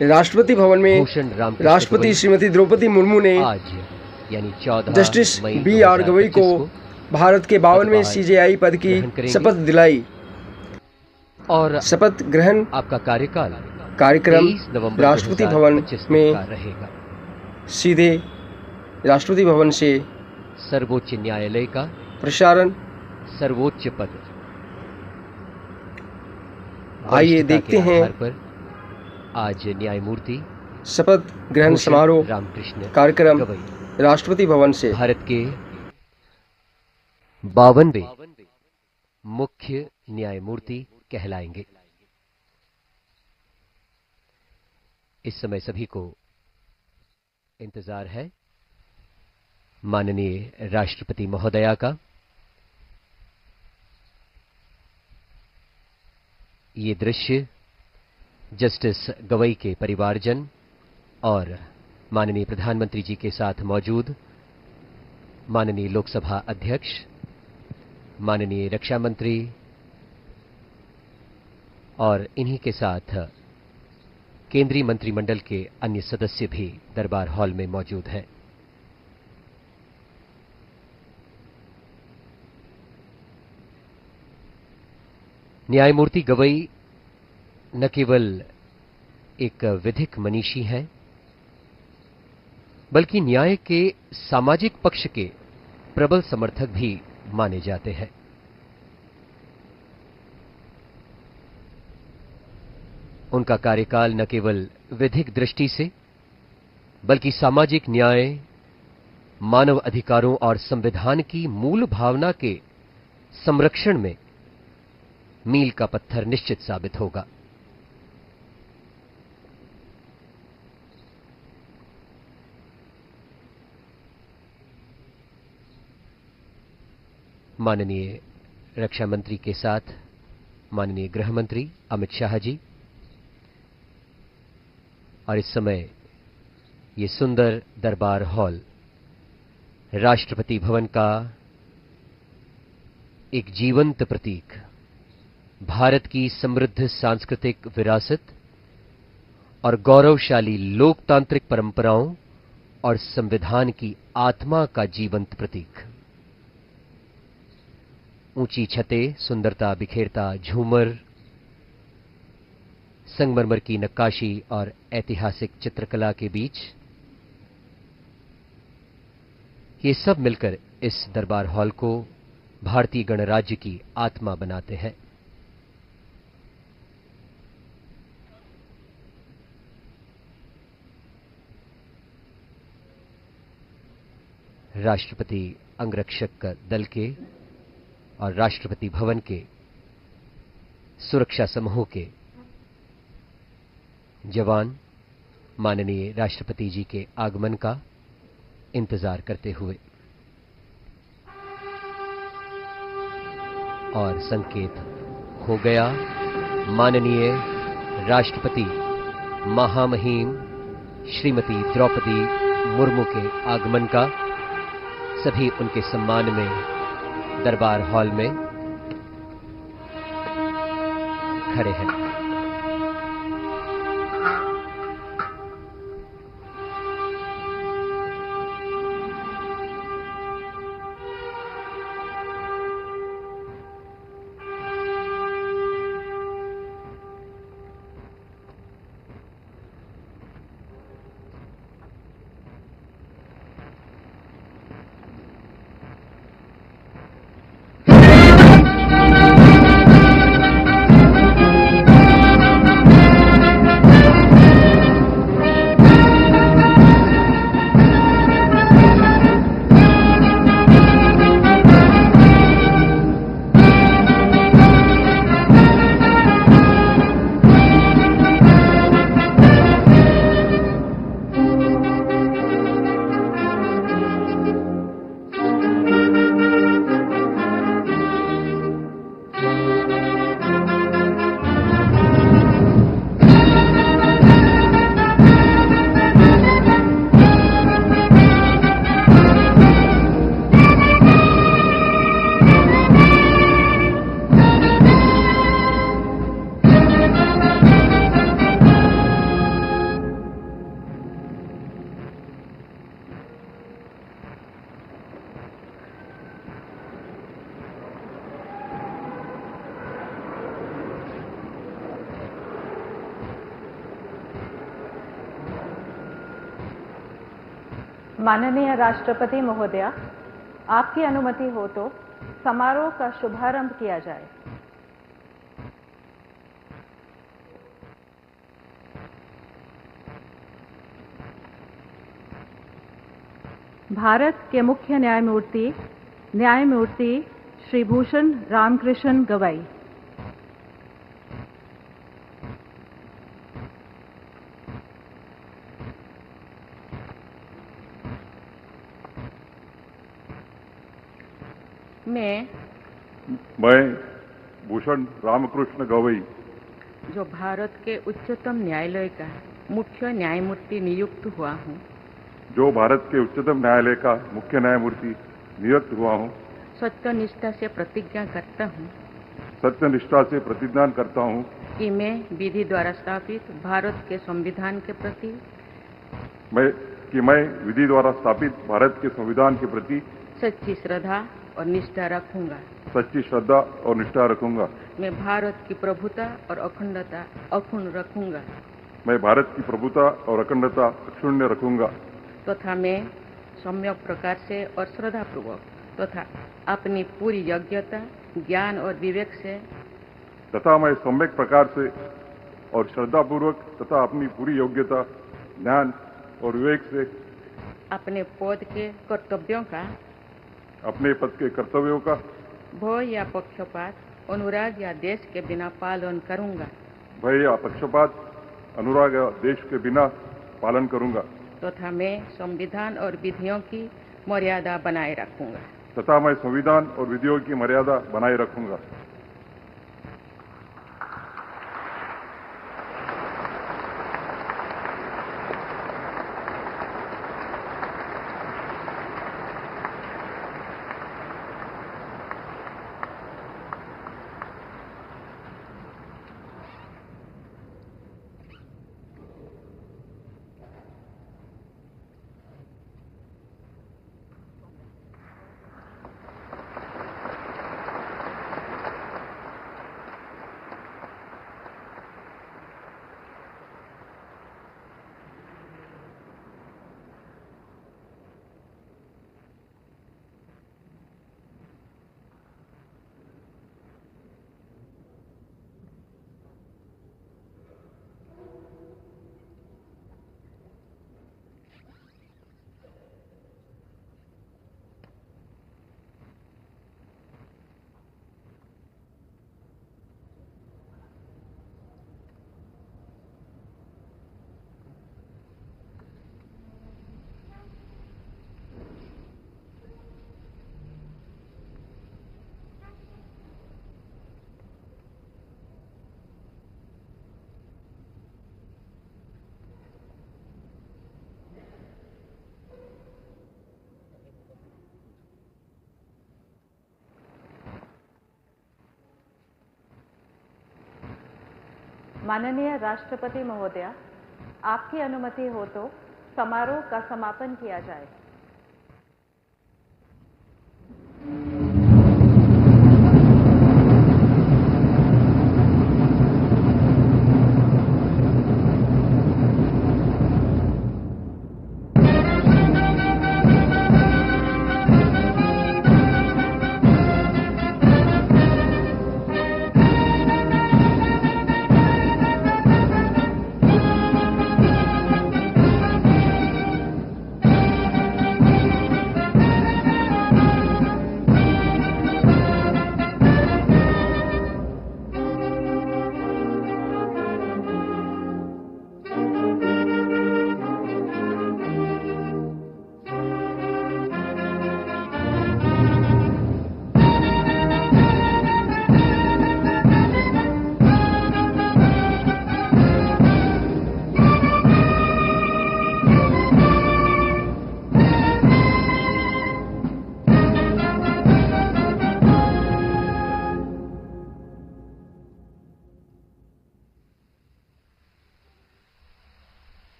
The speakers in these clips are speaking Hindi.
राष्ट्रपति भवन में भूषण रामकृष्ण राष्ट्रपति गवई श्रीमती द्रौपदी मुर्मू ने आज यानी 14 जस्टिस मई बी आर गवई को 2025 भारत के 52वें पदभार सीजेआई पद की ग्रहण करेंगे। शपथ दिलाई। और शपथ ग्रहण आपका कार्यकाल कार्यक्रम 23 नवंबर राष्ट्रपति भवन 2025 में का रहेगा। सीधे राष्ट्रपति भवन से सर्वोच्च न्यायालय का प्रसारण। सर्वोच्च पद। आइए वरिष्ठता देखते के हैं आधार पर आज न्यायमूर्ति शपथ ग्रहण भूषण समारोह रामकृष्ण कार्यक्रम गवई राष्ट्रपति भवन से। भारत के 52वें मुख्य न्यायमूर्ति कहलाएंगे। इस समय सभी को इंतजार है माननीय राष्ट्रपति महोदया का। ये दृश्य जस्टिस गवई के परिवारजन और माननीय प्रधानमंत्री जी के साथ मौजूद माननीय लोकसभा अध्यक्ष, माननीय रक्षा मंत्री और इन्हीं के साथ केंद्रीय मंत्रिमंडल के अन्य सदस्य भी दरबार हॉल में मौजूद हैं। न्यायमूर्ति गवई न केवल एक विधिक मनीषी हैं, बल्कि न्याय के सामाजिक पक्ष के प्रबल समर्थक भी माने जाते हैं। उनका कार्यकाल न केवल विधिक दृष्टि से बल्कि सामाजिक न्याय, मानव अधिकारों और संविधान की मूल भावना के संरक्षण में मील का पत्थर निश्चित साबित होगा। माननीय रक्षा मंत्री के साथ माननीय गृह मंत्री अमित शाह जी, और इस समय ये सुंदर दरबार हॉल राष्ट्रपति भवन का एक जीवंत प्रतीक, भारत की समृद्ध सांस्कृतिक विरासत और गौरवशाली लोकतांत्रिक परंपराओं और संविधान की आत्मा का जीवंत प्रतीक। ऊंची छतें, सुंदरता बिखेरता झूमर, संगमरमर की नक्काशी और ऐतिहासिक चित्रकला के बीच ये सब मिलकर इस दरबार हॉल को भारतीय गणराज्य की आत्मा बनाते हैं। राष्ट्रपति अंगरक्षक दल के और राष्ट्रपति भवन के सुरक्षा समूह के जवान माननीय राष्ट्रपति जी के आगमन का इंतजार करते हुए और संकेत हो गया माननीय राष्ट्रपति महामहिम श्रीमती द्रौपदी मुर्मू के आगमन का। सभी उनके सम्मान में दरबार हॉल में खड़े हैं। माननीय राष्ट्रपति महोदया, आपकी अनुमति हो तो समारोह का शुभारंभ किया जाए। भारत के मुख्य न्यायमूर्ति श्री भूषण रामकृष्ण गवई। मैं भूषण रामकृष्ण गवई, जो भारत के उच्चतम न्यायालय का मुख्य न्यायमूर्ति नियुक्त हुआ हूँ, जो भारत के उच्चतम न्यायालय का मुख्य न्यायमूर्ति नियुक्त हुआ हूँ, सत्यनिष्ठा से प्रतिज्ञा करता हूँ सत्यनिष्ठा से प्रतिज्ञा करता हूँ कि मैं विधि द्वारा स्थापित भारत के संविधान के प्रति मैं विधि द्वारा स्थापित भारत के संविधान के प्रति सच्ची श्रद्धा और निष्ठा रखूंगा। सच्ची श्रद्धा और निष्ठा रखूंगा। मैं भारत की प्रभुता और अखंडता अक्षुण्ण रखूंगा। मैं भारत की प्रभुता और अखंडता अक्षुण्य रखूंगा तथा मैं सम्यक प्रकार से और श्रद्धापूर्वक तथा अपनी पूरी योग्यता, ज्ञान और विवेक से मैं सम्यक प्रकार से और श्रद्धापूर्वक तथा अपनी पूरी योग्यता, ज्ञान और विवेक से अपने पद के कर्तव्यों का, अपने पद के कर्तव्यों का भय या पक्षपात, अनुराग या देश के बिना पालन करूंगा। भय या पक्षपात, अनुराग या देश के बिना पालन करूंगा तथा मैं संविधान और विधियों की मर्यादा बनाए रखूंगा। तथा मैं संविधान और विधियों की मर्यादा बनाए रखूंगा। माननीय राष्ट्रपति महोदया, आपकी अनुमति हो तो समारोह का समापन किया जाए।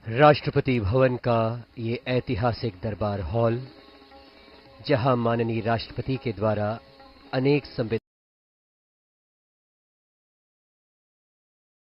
राष्ट्रपति भवन का ये ऐतिहासिक दरबार हॉल, जहां माननीय राष्ट्रपति के द्वारा अनेक संविधान